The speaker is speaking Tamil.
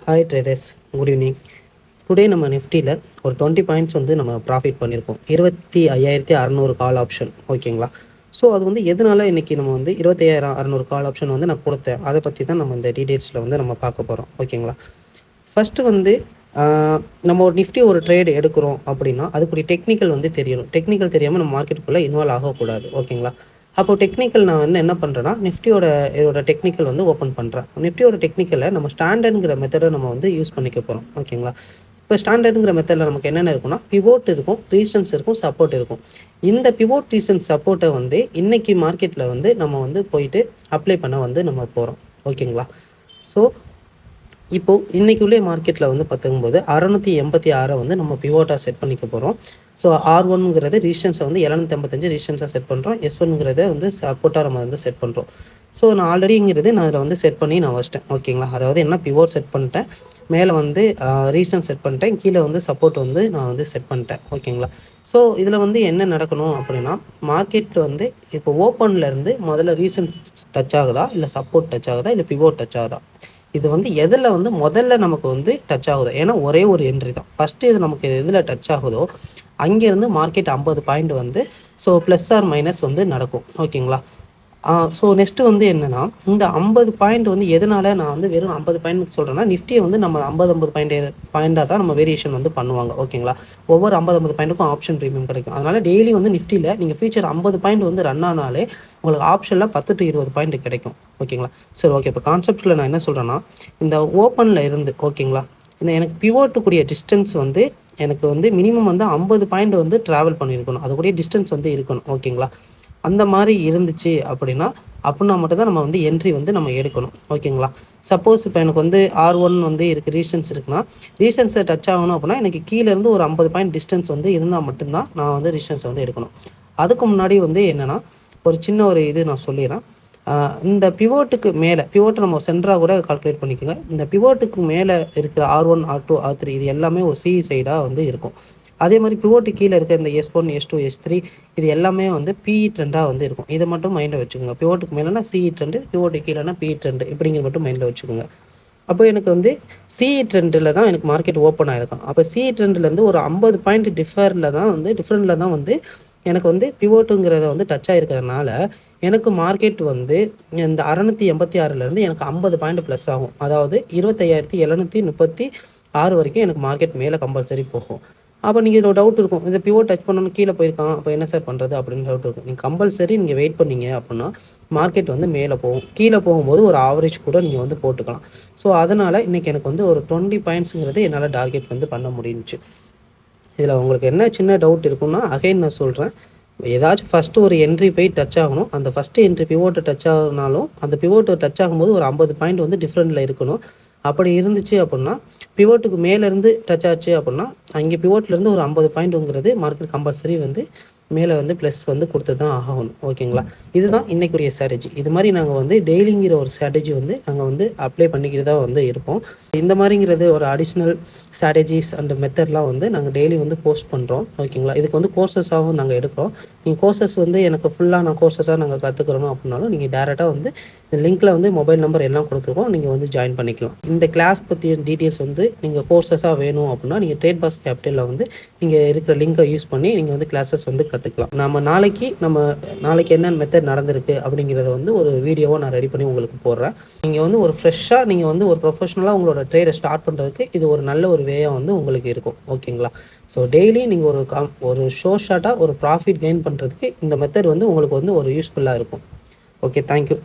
Hi traders, good evening. Today நம்ம நிஃப்டியில் ஒரு 20 பாயிண்ட்ஸ் வந்து நம்ம ப்ராஃபிட் பண்ணியிருக்கோம். 25,600 கால் ஆப்ஷன், ஓகேங்களா? ஸோ அது வந்து எதனால இன்றைக்கி நம்ம வந்து 25,600 கால் ஆப்ஷன் வந்து நான் கொடுத்தேன், அதை பற்றி தான் நம்ம இந்த டீட்டெயில்ஸில் வந்து நம்ம பார்க்க போகிறோம், ஓகேங்களா? ஃபஸ்ட்டு வந்து நம்ம ஒரு நிஃப்டி ஒரு ட்ரேடு எடுக்கிறோம் அப்படின்னா அதுக்குரிய டெக்னிக்கல் வந்து தெரியணும். டெக்னிக்கல் தெரியாமல் நம்ம மார்க்கெட்டுக்குள்ளே இன்வால்வ் ஆகக்கூடாது, ஓகேங்களா? அப்போது டெக்னிக்கல் நான் வந்து என்ன பண்ணுறேன்னா, நிஃப்டியோட டெக்னிக்கல் வந்து ஓப்பன் பண்ணுறேன். நிஃப்டியோட டெக்னிக்கலை நம்ம ஸ்டாண்டர்டுங்கிற மெத்தடை நம்ம வந்து யூஸ் பண்ணிக்க போகிறோம், ஓகேங்களா? இப்போ ஸ்டாண்டர்டுங்கிற மெத்தடில் நமக்கு என்னென்ன இருக்குன்னா, பிவோட் இருக்கும், ரீசன்ஸ் இருக்கும், சப்போர்ட் இருக்கும். இந்த பிவோட் ரீசன்ஸ் சப்போர்ட்டை வந்து இன்றைக்கி மார்க்கெட்டில் வந்து நம்ம வந்து போயிட்டு அப்ளை பண்ண வந்து நம்ம போகிறோம், ஓகேங்களா? ஸோ இப்போது இன்றைக்குள்ளே மார்க்கெட்டில் வந்து பார்த்துக்கும்போது 686 வந்து நம்ம பிவோட்டாக செட் பண்ணிக்க போகிறோம். ஸோ R1ங்கிறது ரீசன்ஸை வந்து 785 ரீசன்ஸாக செட் பண்ணுறோம். S1ங்கிறத வந்து சப்போர்ட்டாக நம்ம வந்து செட் பண்ணுறோம். ஸோ நான் ஆல்ரெடிங்கிறது நான் அதில் வந்து செட் பண்ணி நான் வச்சிட்டேன், ஓகேங்களா? அதாவது என்ன, பிவோட் செட் பண்ணிட்டேன், மேலே வந்து ரீசன் செட் பண்ணிட்டேன், கீழே வந்து சப்போர்ட் வந்து நான் வந்து செட் பண்ணிட்டேன், ஓகேங்களா? ஸோ இதில் வந்து என்ன நடக்கணும் அப்படின்னா, மார்க்கெட்டில் வந்து இப்போ ஓப்பன்லேருந்து முதல்ல ரீசன்ஸ் டச் ஆகுதா, இல்லை சப்போர்ட் டச் ஆகுதா, இல்லை பிவோட் டச் ஆகுதா, இது வந்து எதில் வந்து முதல்ல நமக்கு வந்து டச் ஆகுது. ஏன்னா ஒரே ஒரு என்ட்ரி தான். ஃபஸ்ட்டு இது நமக்கு எதில் டச் ஆகுதோ அங்கேருந்து மார்க்கெட் 50 பாயிண்ட் வந்து ஸோ ப்ளஸ் ஆர் மைனஸ் வந்து நடக்கும், ஓகேங்களா? ஸோ நெக்ஸ்ட்டு வந்து என்னென்னா, இந்த 50 பாயிண்ட் வந்து எதனால் நான் வந்து வெறும் 50 பாயிண்ட் சொல்கிறேன்னா, நிஃப்டியை வந்து நம்ம 50 பாயிண்டாக தான் நம்ம வேரியேஷன் வந்து பண்ணுவாங்க, ஓகேங்களா? ஒவ்வொரு 50 பாயிண்ட்டுக்கும் ஆப்ஷன் ப்ரீமியம் கிடைக்கும். அதனால் டெய்லி வந்து நிஃப்டியில் நீங்கள் ஃபியூச்சர் 50 பாயிண்ட் வந்து ரன் ஆனாலே உங்களுக்கு ஆப்ஷனில் 10 to 20 பாயிண்ட் கிடைக்கும், ஓகேங்களா? சரி, ஓகே. இப்போ கான்செப்ட்டில் நான் என்ன சொல்கிறேன்னா, இந்த ஓப்பனில் இருந்து, ஓகேங்களா, இந்த எனக்கு பிவோட்டுக்குரிய டிஸ்டன்ஸ் வந்து எனக்கு வந்து மினிமம் வந்து 50 பாயிண்ட் வந்து ட்ராவல் பண்ணியிருக்கணும். அதுக்குரிய டிஸ்டன்ஸ் வந்து இருக்கணும், ஓகேங்களா? அந்த மாதிரி இருந்துச்சு அப்படின்னா மட்டும் தான் நம்ம வந்து என்ட்ரி வந்து நம்ம எடுக்கணும், ஓகேங்களா? சப்போஸ் இப்போ எனக்கு வந்து R1 வந்து இருக்குது, ரீசன்ஸ் இருக்குன்னா, ரீசன்ஸை டச் ஆகணும் அப்படின்னா எனக்கு கீழேருந்து ஒரு 50 பாயிண்ட் டிஸ்டன்ஸ் வந்து இருந்தால் மட்டும்தான் நான் வந்து ரீசன்ஸை வந்து எடுக்கணும். அதுக்கு முன்னாடி வந்து என்னென்னா, ஒரு சின்ன ஒரு இது நான் சொல்லிடுறேன். இந்த பிவோட்டுக்கு மேலே, பிவோட்டை நம்ம சென்டராக கூட கால்குலேட் பண்ணிக்கோங்க. இந்த பிவோட்டுக்கு மேலே இருக்கிற R1, R2, R3 இது எல்லாமே ஒரு சி சைடாக வந்து இருக்கும். அதே மாதிரி பிவோட்டு கீழே இருக்க இந்த S1, S2, S3 இது எல்லாமே வந்து பிஇ ட்ரெண்டாக வந்து இருக்கும். இதை மட்டும் மைண்டில் வச்சுக்கோங்க. பிவோட்டுக்கு மேலேனா சிஇ ட்ரெண்டு, பிவோட்டு கீழேனா பிஇ ட்ரெண்டு, இப்படிங்கிற மட்டும் மைண்டில் வச்சுக்கோங்க. அப்போ எனக்கு வந்து சிஇ ட்ரெண்டில் தான் எனக்கு மார்க்கெட் ஓப்பன் ஆகிருக்கும். அப்போ சிஇ ட்ரெண்ட்லேருந்து ஒரு 50 பாயிண்ட் டிஃப்ரெண்டில் தான் வந்து எனக்கு வந்து பிவோட்டுங்கிறத வந்து டச் ஆகிருக்கிறதுனால எனக்கு மார்க்கெட் வந்து இந்த 686லேருந்து எனக்கு 50 பாயிண்ட் ப்ளஸ் ஆகும். அதாவது 25,736 வரைக்கும் எனக்கு மார்க்கெட் மேலே கம்பல்சரி போகும். அப்போ நீங்கள் இதில் டவுட் இருக்கும், இந்த பிவோட் டச் பண்ணணும் கீழே போயிருக்கான், அப்போ என்ன சார் பண்ணுறது அப்படின்னு டவுட் இருக்கும். நீங்கள் கம்பல்சரி நீங்கள் வெயிட் பண்ணீங்க அப்படின்னா மார்க்கெட் வந்து மேலே போகும். கீழே போகும்போது ஒரு ஆவரேஜ் கூட நீங்கள் வந்து போட்டுக்கலாம். ஸோ அதனால் இன்றைக்கி எனக்கு வந்து ஒரு 20 பாயிண்ட்ஸுங்கிறது என்னால் டார்கெட் வந்து பண்ண முடிஞ்சிச்சு. இதில் உங்களுக்கு என்ன சின்ன டவுட் இருக்குன்னா, அகைன் நான் சொல்கிறேன், ஏதாச்சும் ஃபஸ்ட்டு ஒரு என்ட்ரி போய் டச் ஆகணும். அந்த ஃபஸ்ட்டு என்ட்ரி பிவோட்டை டச் ஆகுனாலும் அந்த பிவோட்டை டச் ஆகும்போது ஒரு 50 பாயிண்ட் வந்து டிஃப்ரெண்டில் இருக்கணும். அப்படி இருந்துச்சு அப்படின்னா, பிவோட்டுக்கு மேலேருந்து டச் ஆச்சு அப்படின்னா, அங்கே பிவோட்லேருந்து ஒரு 50 பாயிண்ட்டுங்கிறது மார்க்கெட் கம்பல்சரி வந்து மேலே வந்து ப்ளஸ் வந்து கொடுத்து தான் ஆகணும், ஓகேங்களா? இதுதான் இன்றைக்குரிய ஸ்ட்ராட்டஜி. இது மாதிரி நாங்கள் வந்து டெய்லிங்கிற ஒரு ஸ்ட்ராட்டஜி வந்து நாங்கள் வந்து அப்ளை பண்ணிக்கிட்டு தான் வந்து இருப்போம். இந்த மாதிரிங்கிறது ஒரு அடிஷ்னல் ஸ்ட்ராட்டஜிஸ் அண்ட் மெத்தட்லாம் வந்து நாங்கள் டெய்லி வந்து போஸ்ட் பண்ணுறோம், ஓகேங்களா? இதுக்கு வந்து கோர்சஸாகவும் நாங்கள் எடுக்கிறோம். நீங்கள் கோர்சஸ் வந்து எனக்கு ஃபுல்லாக நான் கோர்சஸாக நாங்கள் கற்றுக்கிறோம் அப்படின்னாலும் நீங்கள் டேரெக்டாக வந்து இந்த லிங்க்கில் வந்து மொபைல் நம்பர் எல்லாம் கொடுத்துருக்கோம், நீங்கள் வந்து ஜாயின் பண்ணிக்கலாம். இந்த கிளாஸ் பற்றிய டீட்டெயில்ஸ் வந்து நீங்கள் கோர்சஸாக வேணும் அப்படின்னா நீங்கள் ட்ரேட் பாஸ் கேபிட்டலில் வந்து நீங்கள் இருக்கிற லிங்கை யூஸ் பண்ணி நீங்கள் வந்து கிளாஸஸ் வந்து கற்றுக்கலாம். நம்ம நாளைக்கு என்னென்ன மெத்தட் நடந்திருக்கு அப்படிங்கிறத வந்து ஒரு வீடியோவை நான் ரெடி பண்ணி உங்களுக்கு போடுறேன். நீங்கள் வந்து ஒரு ஃப்ரெஷ்ஷாக நீங்கள் வந்து ஒரு ப்ரொஃபஷனலாக உங்களோட ட்ரேடை ஸ்டார்ட் பண்ணுறதுக்கு இது ஒரு நல்ல ஒரு வேயாக வந்து உங்களுக்கு இருக்கும், ஓகேங்களா? ஸோ டெய்லி நீங்கள் ஒரு ஷார்ட்டாக ஒரு ப்ராஃபிட் கெயின் பண்ணுறதுக்கு இந்த மெத்தட் வந்து உங்களுக்கு வந்து ஒரு யூஸ்ஃபுல்லாக இருக்கும். Okay, thank you.